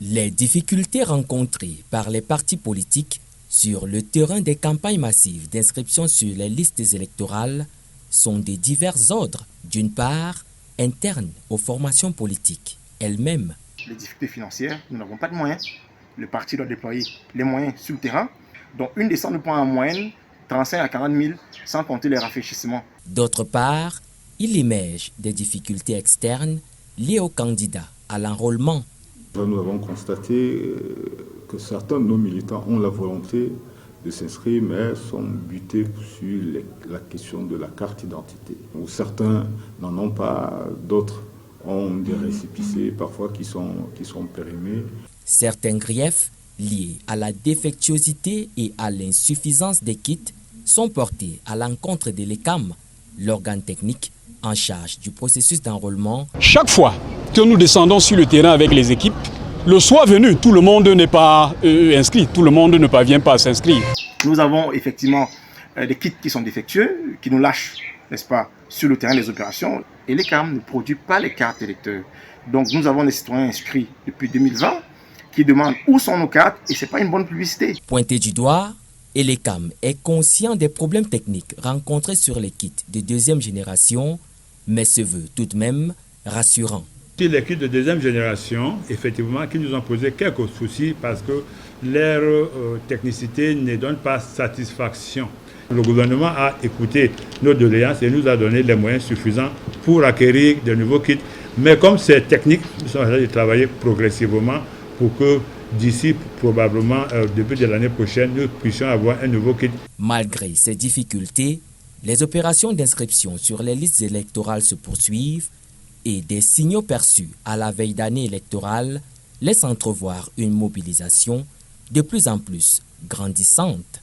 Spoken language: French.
Les difficultés rencontrées par les partis politiques sur le terrain des campagnes massives d'inscription sur les listes électorales sont de divers ordres. D'une part, internes aux formations politiques elles-mêmes. Les difficultés financières, nous n'avons pas de moyens. Le parti doit déployer les moyens sur le terrain. Donc une descente nous prend en moyenne 35 à 40 000 sans compter les rafraîchissements. D'autre part, il émerge des difficultés externes liées aux candidats à l'enrôlement. Nous avons constaté que certains de nos militants ont la volonté de s'inscrire, mais sont butés sur la question de la carte d'identité. Certains n'en ont pas, d'autres ont des récépissés parfois qui sont périmés. Certains griefs liés à la défectuosité et à l'insuffisance des kits sont portés à l'encontre de l'ECAM, l'organe technique en charge du processus d'enrôlement. Chaque fois que nous descendons sur le terrain avec les équipes, le soir venu, tout le monde n'est pas inscrit, tout le monde ne parvient pas à s'inscrire. Nous avons effectivement des kits qui sont défectueux, qui nous lâchent, n'est-ce pas, sur le terrain des opérations. Et l'ECAM ne produit pas les cartes électeurs. Donc nous avons des citoyens inscrits depuis 2020 qui demandent où sont nos cartes et ce n'est pas une bonne publicité. Pointé du doigt, l'ECAM est conscient des problèmes techniques rencontrés sur les kits de deuxième génération, mais se veut tout de même rassurant. Les kits de deuxième génération, effectivement, qui nous ont posé quelques soucis parce que leur technicité ne donne pas satisfaction. Le gouvernement a écouté nos doléances et nous a donné les moyens suffisants pour acquérir de nouveaux kits. Mais comme c'est technique, nous sommes en train de travailler progressivement pour que d'ici probablement début de l'année prochaine, nous puissions avoir un nouveau kit. Malgré ces difficultés, les opérations d'inscription sur les listes électorales se poursuivent et des signaux perçus à la veille d'année électorale laissent entrevoir une mobilisation de plus en plus grandissante.